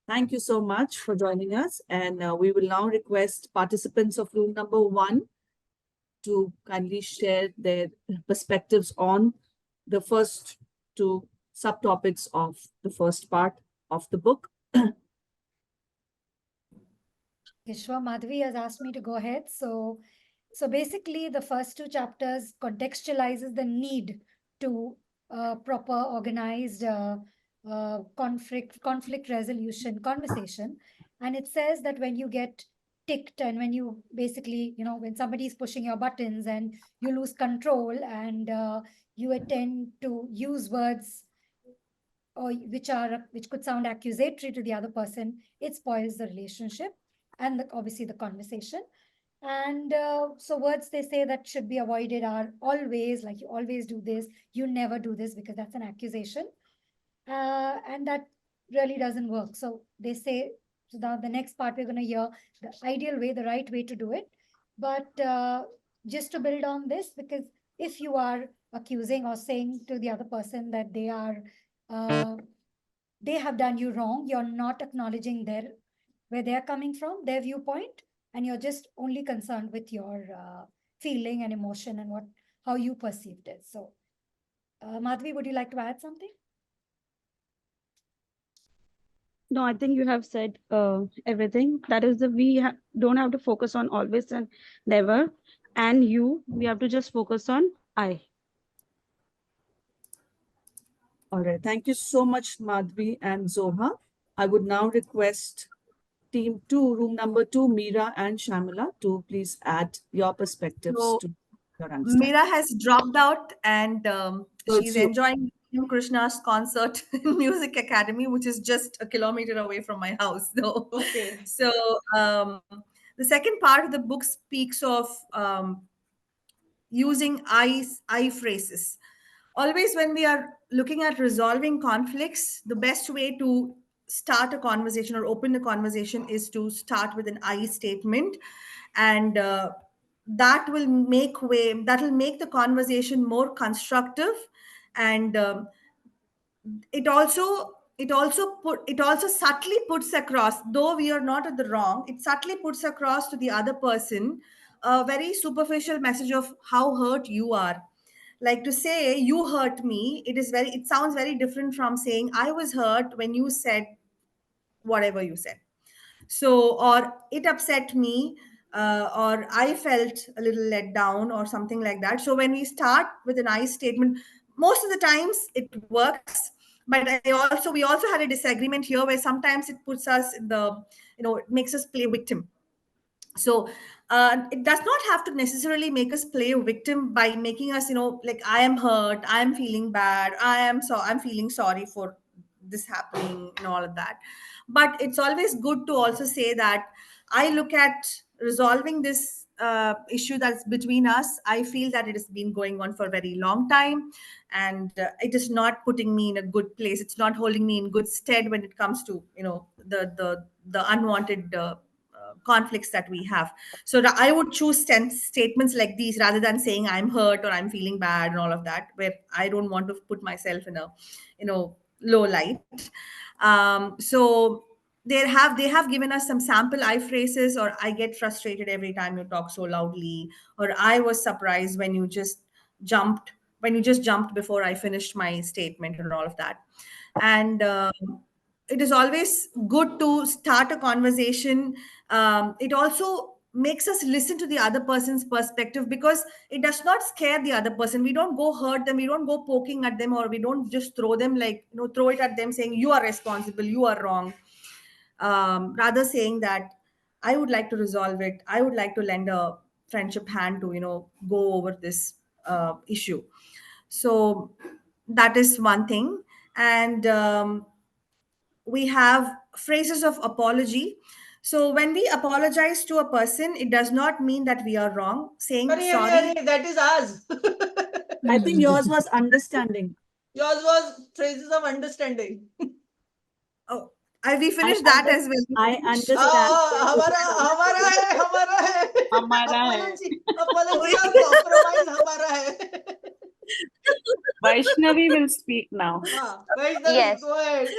Thank you so much for joining us. And we will now request participants of room number 1 to kindly share their perspectives on the first two subtopics of the first part of the book. Vishwa Madhvi has asked me to go ahead. So basically, the first two chapters contextualizes the need to proper organized conflict resolution conversation, and it says that when you get ticked and when you basically, when somebody is pushing your buttons and you lose control and you tend to use words or which could sound accusatory to the other person, it spoils the relationship and obviously the conversation. And so words they say that should be avoided are always, like you always do this, you never do this, because that's an accusation. And that really doesn't work. So they say, so now the next part we're going to hear the ideal way, the right way to do it. But just to build on this, because if you are accusing or saying to the other person that uh, they have done you wrong, you're not acknowledging where they're coming from, their viewpoint, and you're just only concerned with your feeling and emotion and how you perceived it. So, Madhvi, would you like to add something? No, I think you have said everything. That is don't have to focus on always and never. And we have to just focus on I. All right. Thank you so much, Madhvi and Zoha. I would now request team 2, room number 2, Meera and Shamila, to please add your perspectives So, to your understanding. Meera has dropped out and So she's it's you. enjoying Krishna's concert in Music Academy, which is just a kilometer away from my house. So, Okay. so the second part of the book speaks of using I phrases. Always, when we are looking at resolving conflicts, the best way to start a conversation or open a conversation is to start with an I statement, and that will make the conversation more constructive, and it also subtly puts across, though we are not at the wrong, it subtly puts across to the other person a very superficial message of how hurt you are. Like, to say you hurt me, it sounds very different from saying I was hurt when you said whatever you said. So, or it upset me, or I felt a little let down, or something like that. So when we start with an I statement, most of the times it works. But we also had a disagreement here where sometimes it puts us in it makes us play victim. So it does not have to necessarily make us play a victim by making us, like, I am hurt, I am feeling bad, I'm feeling sorry for this happening and all of that. But it's always good to also say that I look at resolving this issue that's between us. I feel that it has been going on for a very long time, and it is not putting me in a good place. It's not holding me in good stead when it comes to the unwanted conflicts that we have. So I would choose statements like these rather than saying I'm hurt or I'm feeling bad and all of that, where I don't want to put myself in a low light. So they have given us some sample I phrases, or I get frustrated every time you talk so loudly, or I was surprised when you just jumped before I finished my statement, and all of that. And it is always good to start a conversation. It also makes us listen to the other person's perspective, because it does not scare the other person. We don't go hurt them, we don't go poking at them, or we don't just throw it at them saying you are responsible, you are wrong. Rather saying that I would like to resolve it, I would like to lend a friendship hand to go over this issue. So that is one thing. And we have phrases of apology. So when we apologize to a person, it does not mean that we are wrong. Saying sorry. That is ours. I think yours was understanding. Yours was phrases of understanding. Oh, we finished that as well. I understand. हमारा है हमारा है. apology or compromise हमारा है. Vaishnavi will speak now. Vaishnavi, Yes. go ahead.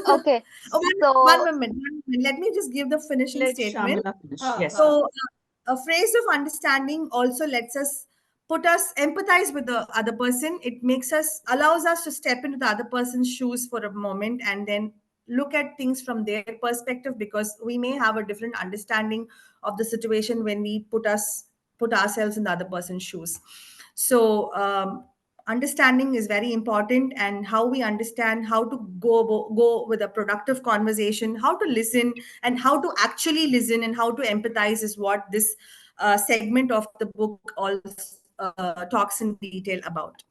Okay, Oh, so one moment, 1 minute. Let me just give the finishing Let statement. Shamala finish. Ah, Yes. ah. So, a phrase of understanding also lets us empathize with the other person. It allows us to step into the other person's shoes for a moment and then look at things from their perspective, because we may have a different understanding of the situation when we put ourselves in the other person's shoes. So, understanding is very important, and how we understand how to go with a productive conversation, how to listen, and how to actually listen, and how to empathize is what this segment of the book all talks in detail about.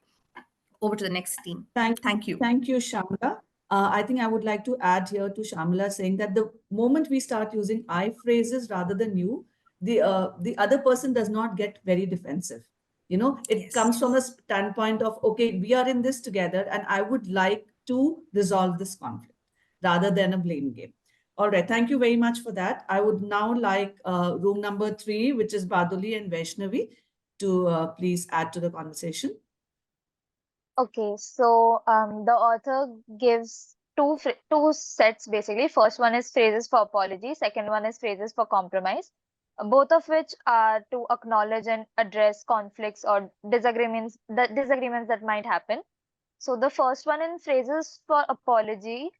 Over to the next team. Thank you. Thank you, Shamla. I think I would like to add here to Shamla saying that the moment we start using I phrases rather than you, the other person does not get very defensive. You know, it Yes. comes from a standpoint of, okay, we are in this together and I would like to resolve this conflict rather than a blame game. All right, thank you very much for that. I would now like room number 3, which is Baduli and Vaishnavi, to please add to the conversation. okay, so the author gives two sets basically. First one is phrases for apology. Second one is phrases for compromise. Both of which are to acknowledge and address conflicts or disagreements that might happen. So the first one in phrases for apology,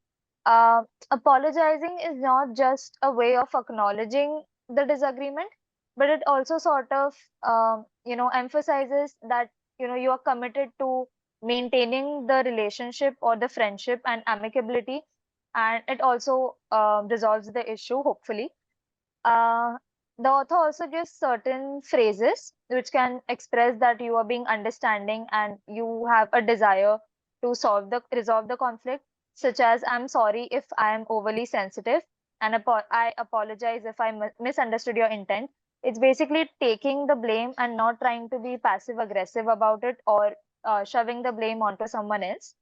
apologizing is not just a way of acknowledging the disagreement, but it also sort of emphasizes that you are committed to maintaining the relationship or the friendship and amicability, and it also resolves the issue hopefully. uh, the author also gives certain phrases which can express that you are being understanding and you have a desire to resolve the conflict, such as I'm sorry if I am overly sensitive, and I apologize if I misunderstood your intent. It's basically taking the blame and not trying to be passive aggressive about it, or shoving the blame onto someone else.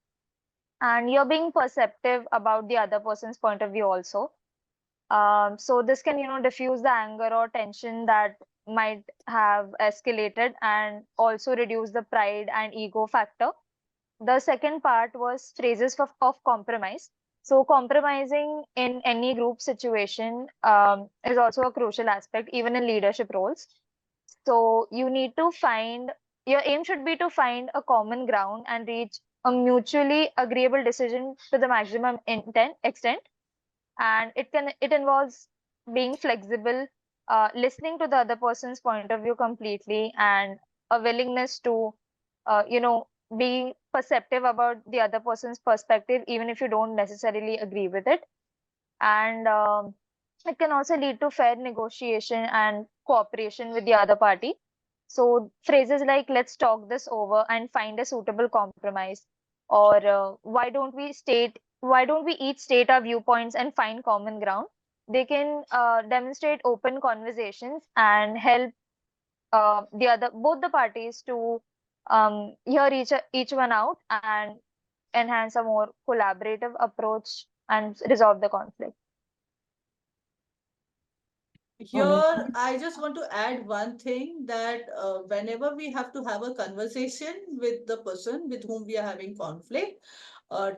And you're being perceptive about the other person's point of view also. So this can, diffuse the anger or tension that might have escalated, and also reduce the pride and ego factor. The second part was phrases of compromise. So compromising in any group situation is also a crucial aspect, even in leadership roles. So your aim should be to find a common ground and reach a mutually agreeable decision to the maximum extent. And it involves being flexible, listening to the other person's point of view completely, and a willingness to be perceptive about the other person's perspective even if you don't necessarily agree with it. And it can also lead to fair negotiation and cooperation with the other party. So phrases like let's talk this over and find a suitable compromise, or why don't we each state our viewpoints and find common ground, they can demonstrate open conversations and help both the parties to hear each one out and enhance a more collaborative approach and resolve the conflict. Here, I just want to add one thing, that whenever we have to have a conversation with the person with whom we are having conflict,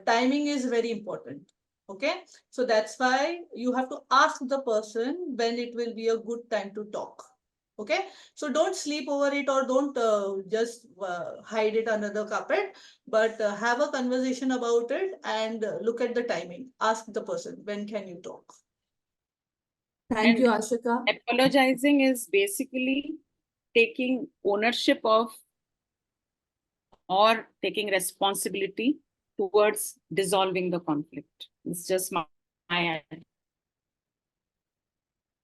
timing is very important. Okay, so that's why you have to ask the person when it will be a good time to talk. Okay, so don't sleep over it, or don't just hide it under the carpet, but have a conversation about it and look at the timing. Ask the person, when can you talk? Thank you, And Ashika. apologizing is basically taking ownership of or taking responsibility towards dissolving the conflict. It's just my idea.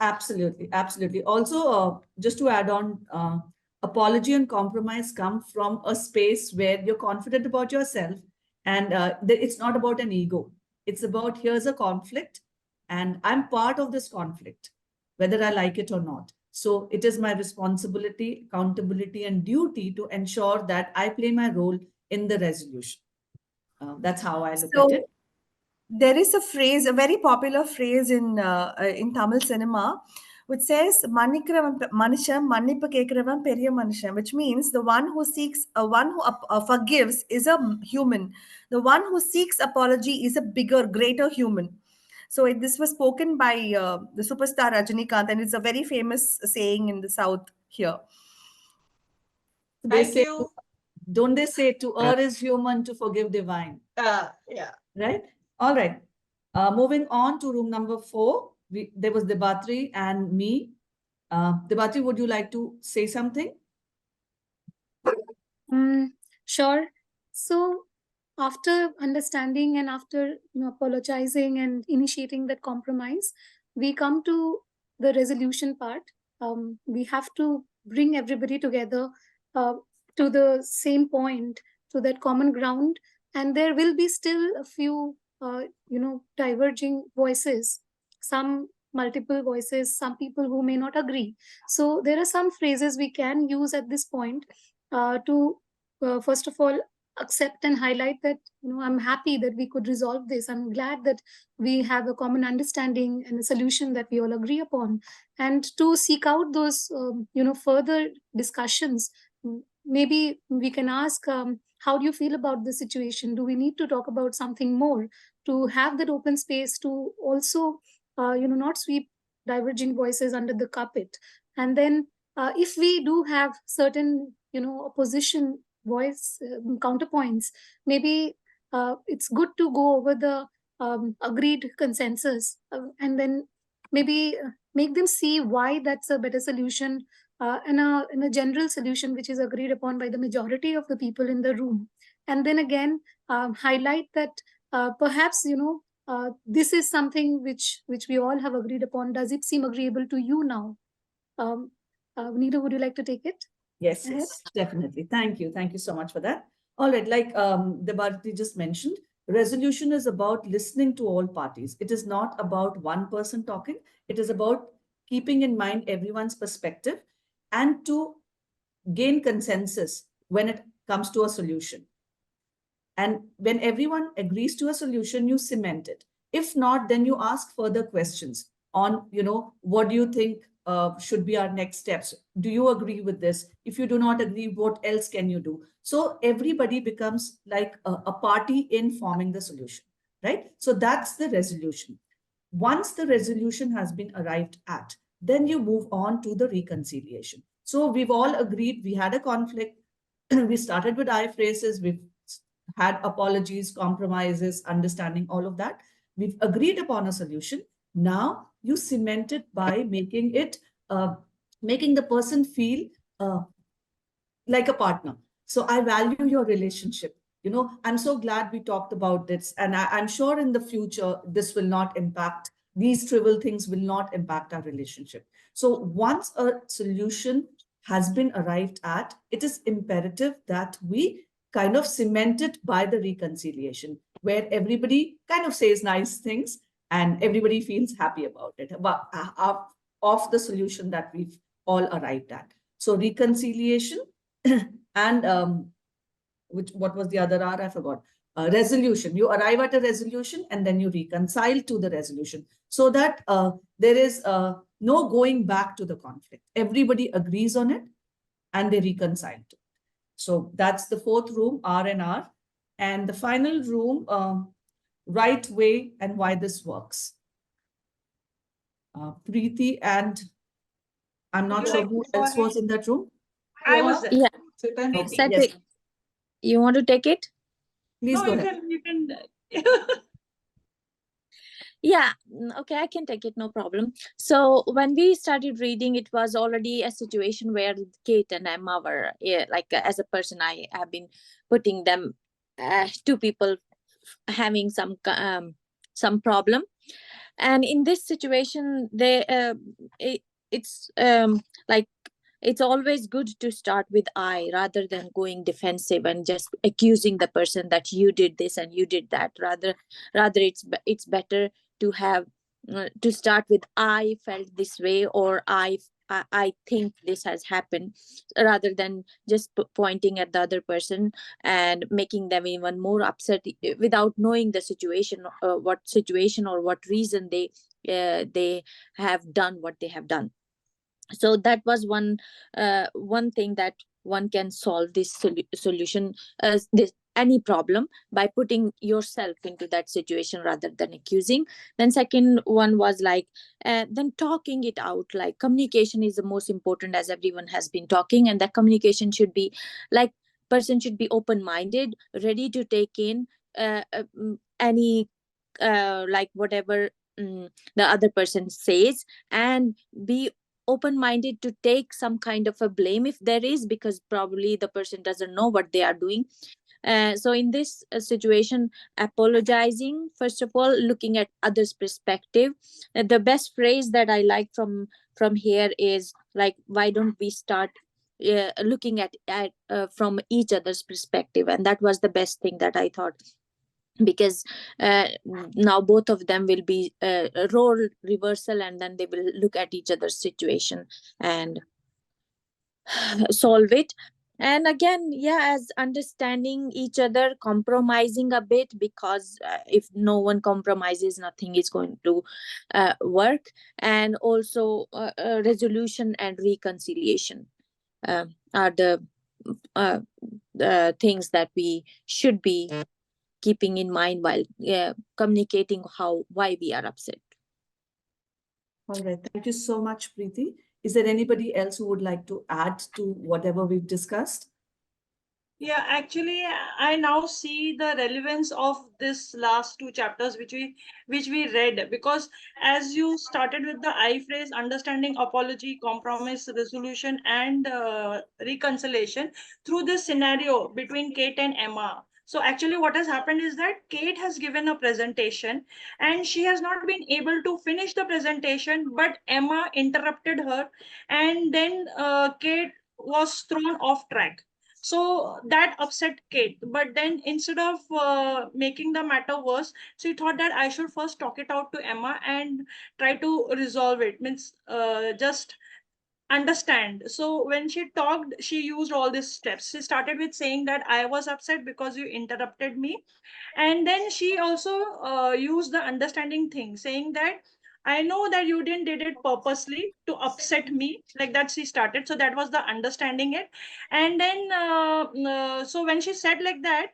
Absolutely, absolutely. Also, just to add on, apology and compromise come from a space where you're confident about yourself, and it's not about an ego. It's about here's a conflict, and I'm part of this conflict, whether I like it or not. So it is my responsibility, accountability, and duty to ensure that I play my role in the resolution. That's how I look at it. There is a phrase, a very popular phrase in Tamil cinema, which says மன்னிக்கிறவன் மனுஷன் மன்னிப்பு கேட்கிறவன் பெரிய மனுஷன், which means the one who seeks one who forgives is a human, the one who seeks apology is a bigger, greater human. So this was spoken by the superstar Rajinikanth, and it's a very famous saying in the South here. They Thank say, you. don't they say to err is human, to forgive divine? Yeah. Right? All right. Moving on to room number 4. There was Debatri and me. Debatri, would you like to say something? Sure. So after understanding and after apologizing and initiating that compromise, we come to the resolution part. We have to bring everybody together to the same point, to that common ground, and there will be still a few diverging voices, some multiple voices, some people who may not agree. So there are some phrases we can use at this point to first of all accept and highlight that I'm happy that we could resolve this. I'm glad that we have a common understanding and a solution that we all agree upon, and to seek out those further discussions. Maybe we can ask, how do you feel about the situation? Do we need to talk about something more, to have that open space to also not sweep diverging voices under the carpet? And then if we do have certain opposition voice counterpoints, maybe it's good to go over the agreed consensus, and then maybe make them see why that's a better solution, and a general solution which is agreed upon by the majority of the people in the room. And then again, highlight that perhaps this is something which we all have agreed upon. Does it seem agreeable to you now? Nita, would you like to take it? Yes, yes, definitely. Thank you. Thank you so much for that. All right, like Debarati just mentioned, resolution is about listening to all parties. It is not about one person talking. It is about keeping in mind everyone's perspective and to gain consensus when it comes to a solution. And when everyone agrees to a solution, you cement it. If not, then you ask further questions on, what do you think should be our next steps? Do you agree with this? If you do not agree, what else can you do? So everybody becomes like a party in forming the solution, right? So that's the resolution. Once the resolution has been arrived at, then you move on to the reconciliation. So we've all agreed we had a conflict. We started with I phrases. We've had apologies, compromises, understanding, all of that. We've agreed upon a solution. Now you cement it by making the person feel like a partner. So I value your relationship. I'm so glad we talked about this. And I'm sure in the future, this will not impact, these trivial things will not impact our relationship. So once a solution has been arrived at, it is imperative that we kind of cement it by the reconciliation, where everybody kind of says nice things and everybody feels happy about it, of the solution that we've all arrived at. So reconciliation and what was the other R? I forgot. Resolution. You arrive at a resolution and then you reconcile to the resolution, so that there is no going back to the conflict. Everybody agrees on it and they reconcile to it. So that's the fourth room, R&R. And the final room, right way and why this works. Preeti and I'm not sure who else was in that room. I was there. Yeah. Okay, Satvik, yes, you want to take it? please No, go you ahead. can. Yeah, okay, I can take it, no problem. So when we started reading, it was already a situation where Kate and Emma were, as a person, I have been putting them, two people having some problem. And in this situation, it's like, it's always good to start with I rather than going defensive and just accusing the person that you did this and you did that. Rather it's better to have to start with I felt this way, or I think this has happened, rather than just pointing at the other person and making them even more upset without knowing the situation, what situation or what reason they have done what they have done. So that was one thing that one can solve this solution, this any problem, by putting yourself into that situation rather than accusing. Then second one was like, then talking it out. Like communication is the most important, as everyone has been talking, and that communication should be like, person should be open minded, ready to take in any like whatever the other person says, and be open minded to take some kind of a blame if there is, because probably the person doesn't know what they are doing. So in this situation, apologizing, first of all, looking at others perspective. The best phrase that I like from here is like, why don't we start looking at from each other's perspective. And that was the best thing that I thought, because now both of them will be a role reversal, and then they will look at each other's situation and solve it. And again, yeah, as understanding each other, compromising a bit, because if no one compromises, nothing is going to work. And also resolution and reconciliation are uh, the things that we should be keeping in mind while communicating why we are upset. All right. Thank you so much, Preeti. Is there anybody else who would like to add to whatever we've discussed? Yeah, actually, I now see the relevance of this last two chapters which we read, because as you started with the I phrase, understanding, apology, compromise, resolution, and reconciliation through this scenario between Kate and Emma. So actually, what has happened is that Kate has given a presentation and she has not been able to finish the presentation, but Emma interrupted her, and then Kate was thrown off track. So that upset Kate. But then instead of making the matter worse, she thought that I should first talk it out to Emma and try to resolve it. Means just understand. So when she talked, she used all these steps. She started with saying that I was upset because you interrupted me, and then she also used the understanding thing, saying that I know that you didn't did it purposely to upset me, like that she started. So that was the understanding it. And then so when she said like that,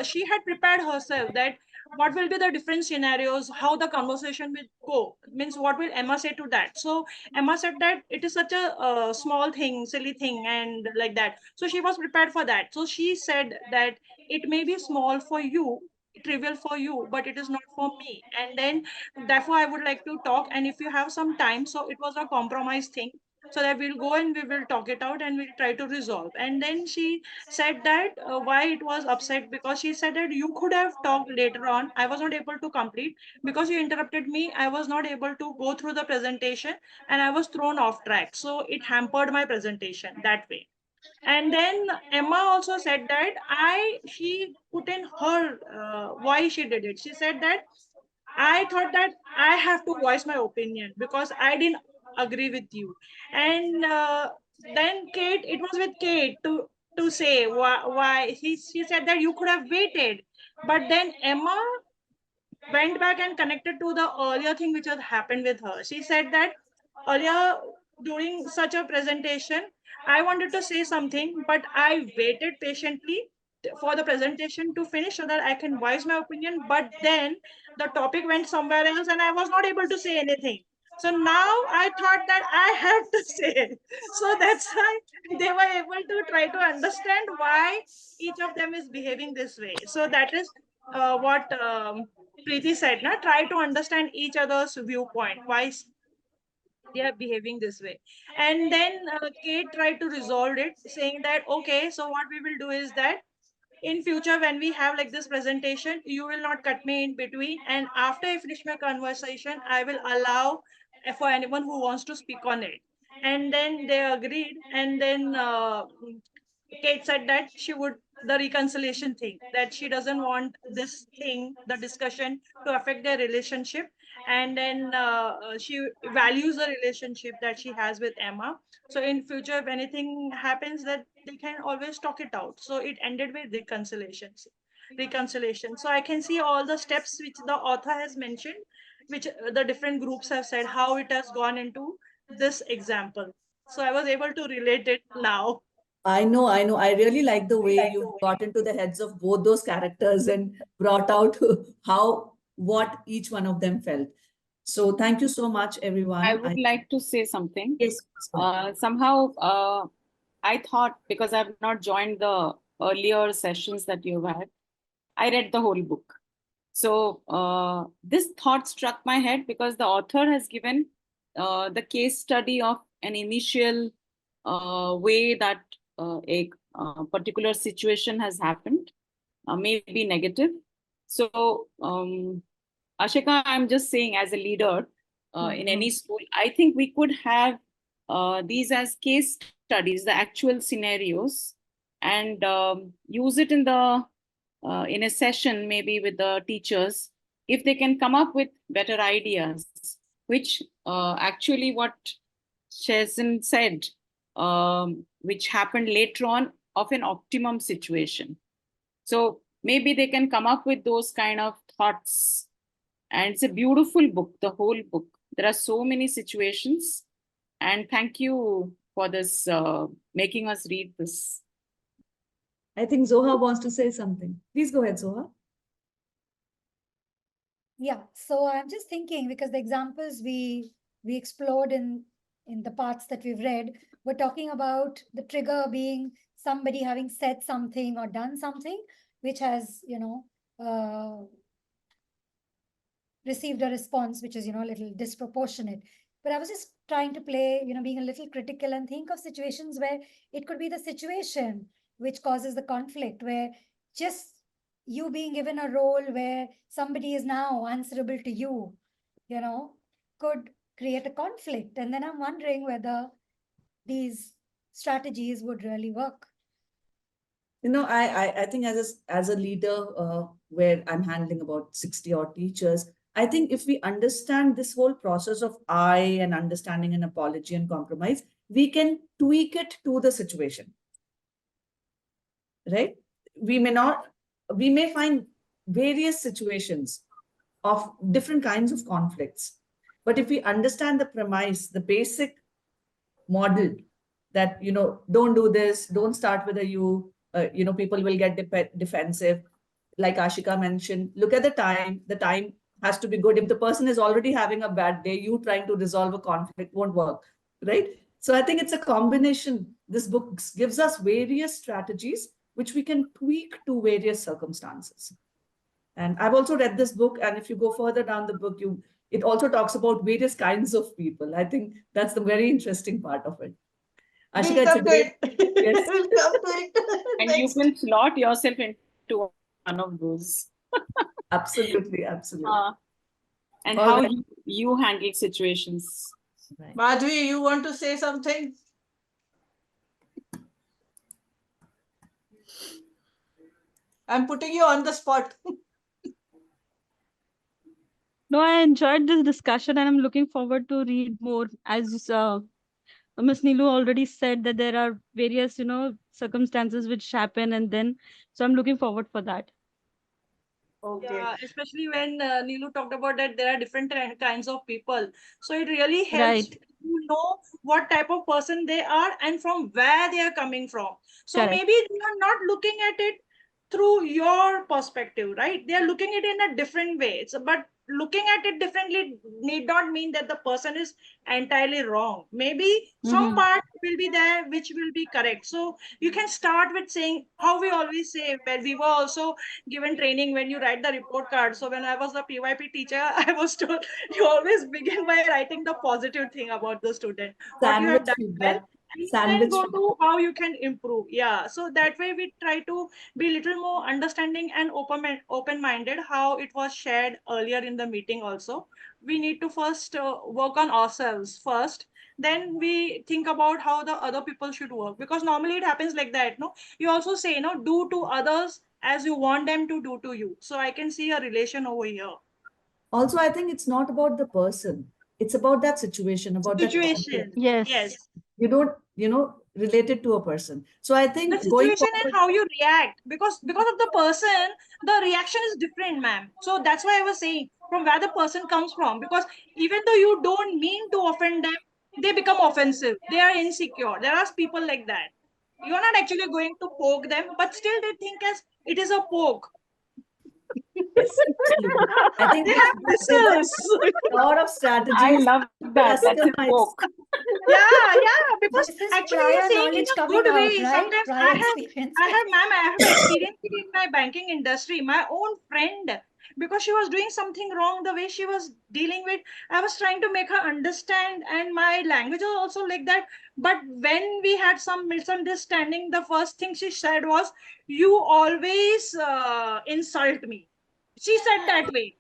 she had prepared herself that what will be the different scenarios, how the conversation will go, means what will Emma say to that. So Emma said that it is such a small thing, silly thing, and like that. So she was prepared for that. So she said that it may be small for you, trivial for you, but it is not for me. And then therefore I would like to talk, and if you have some time, so it was a compromise thing, so that we'll go and we will talk it out and we'll try to resolve. And then she said that why it was upset, because she said that you could have talked later on, I was not able to complete because you interrupted me, I was not able to go through the presentation, and I was thrown off track, so it hampered my presentation that way. And then Emma also said that she put in her why she did it. She said that I thought that I have to voice my opinion because I didn't agree with you. And then Kate, it was with Kate to say why she said that you could have waited. But then Emma went back and connected to the earlier thing which had happened with her. She said that earlier during such a presentation, I wanted to say something, but I waited patiently for the presentation to finish so that I can voice my opinion. But then the topic went somewhere else and I was not able to say anything. So now I thought that I have to say it. So that's why they were able to try to understand why each of them is behaving this way. So that is what Preeti said, na? Try to understand each other's viewpoint, why they are behaving this way. And then Kate tried to resolve it, saying that, okay, so what we will do is that in future, when we have like this presentation, you will not cut me in between. And after I finish my conversation, I will allow for anyone who wants to speak on it. And then they agreed. And then Kate said that she would the reconciliation thing, that she doesn't want this thing, the discussion, to affect their relationship. And then she values the relationship that she has with Emma. So in future, if anything happens, that they can always talk it out. So it ended with reconciliation. So I can see all the steps which the author has mentioned, which the different groups have said, how it has gone into this example. So I was able to relate it now. I know. I really like the way you got into the heads of both those characters and brought out what each one of them felt. So thank you so much, everyone. I would like to say something. Yes, go ahead. Somehow, I thought, because I've not joined the earlier sessions that you've had, I read the whole book. So this thought struck my head because the author has given the case study of an initial way that a particular situation has happened, maybe negative. So Ashika, I'm just saying, as a leader in any school, I think we could have these as case studies, the actual scenarios, and use it in a session, maybe with the teachers, if they can come up with better ideas, which actually what Shazin said, which happened later on of an optimum situation. So maybe they can come up with those kind of thoughts. And it's a beautiful book, the whole book. There are so many situations. And thank you for this, making us read this. I think Zoha wants to say something. Please go ahead, Zoha. Yeah, so I'm just thinking, because the examples we explored in the parts that we've read, we're talking about the trigger being somebody having said something or done something which has, received a response which is, a little disproportionate. But I was just trying to play, being a little critical and think of situations where it could be the situation which causes the conflict, where just you being given a role where somebody is now answerable to you, could create a conflict. And then I'm wondering whether these strategies would really work. I think as a leader, where I'm handling about 60 odd teachers, I think if we understand this whole process of and understanding an apology and compromise, we can tweak it to the situation. Right? We may find various situations of different kinds of conflicts. But if we understand the premise, the basic model that, don't do this, don't start with a you, people will get defensive. Like Ashika mentioned, look at the time has to be good. If the person is already having a bad day, you trying to resolve a conflict won't work, right? So I think it's a combination. This book gives us various strategies which we can tweak to various circumstances. And I've also read this book, and if you go further down the book, it also talks about various kinds of people. I think that's the very interesting part of it. Ashika, it's a great. Yes. We'll come to it. And you can slot yourself into one of those. Absolutely. And All how right. you handle situations. Right. Madhvi, you want to say something? I'm putting you on the spot. No, I enjoyed this discussion and I'm looking forward to read more. As Ms. Neelu already said that there are various, circumstances which happen, and then so I'm looking forward for that. Okay. Yeah, especially when Neelu talked about that there are different kinds of people. So it really helps Right. to know what type of person they are and from where they are coming from. So Correct. maybe they are not looking at it through your perspective, right? They are looking at it in a different way. So, but looking at it differently need not mean that the person is entirely wrong. Maybe some part will be there which will be correct. So you can start with saying how we always say, where we were also given training when you write the report card. So when I was a PYP teacher, I was told you always begin by writing the positive thing about the student, what you have Sandwich done well, feedback. and then Sandwich go feedback. to how you can improve. Yeah, so that way we try to be a little more understanding and open-minded, how it was shared earlier in the meeting also. We need to first work on ourselves first, then we think about how the other people should work, because normally it happens like that. No, you also say, do to others as you want them to do to you. So I can see a relation over here. Also, I think it's not about the person. It's about that situation, about that Situation. conflict. Yes. You don't, relate it to a person. So I The think going situation and forward, how you react, because of the person, the reaction is different, ma'am. So that's why I was saying from where the person comes from, because even though you don't mean to offend them, they become offensive. They are insecure. There are people like that. You're not actually going to poke them, but still they think as it is a poke. Yes, absolutely. I think They have whistles. a lot of strategies. I love that. That's a customized. poke. Yeah, because This is actually prior you're saying in knowledge a coming good out, way. right? Sometimes Prior experience. ma'am, I have experienced it in my banking industry. My own friend, because she was doing something wrong, the way she was dealing with, I was trying to make her understand, and my language was also like that. But when we had some misunderstanding, the first thing she said was, "You always insult me." She said that way.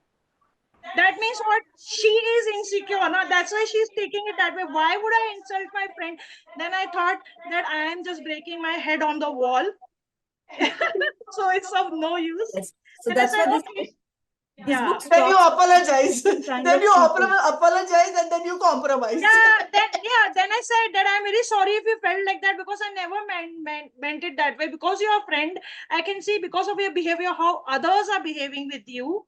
That means what? She is insecure. Now that's why she's taking it that way. Why would I insult my friend? Then I thought that I am just breaking my head on the wall. So it's of no use. Yes. So And I that's said, why this, okay. this Yeah. book Then you talks apologize. kind Then of you people. apologize and then you compromise. Then I said that I'm very sorry if you felt like that, because I never meant it that way. Because you're a friend, I can see because of your behavior how others are behaving with you.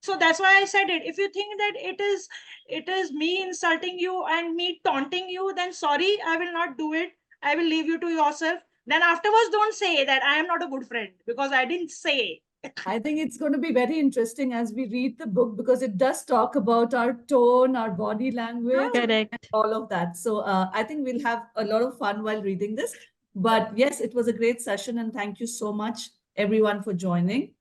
So that's why I said it. If you think that it is me insulting you and me taunting you, then sorry, I will not do it. I will leave you to yourself. Then afterwards, don't say that I am not a good friend, because I didn't say. I think it's going to be very interesting as we read the book, because it does talk about our tone, our body language, Correct. all of that. So I think we'll have a lot of fun while reading this. But yes, it was a great session, and thank you so much, everyone, for joining.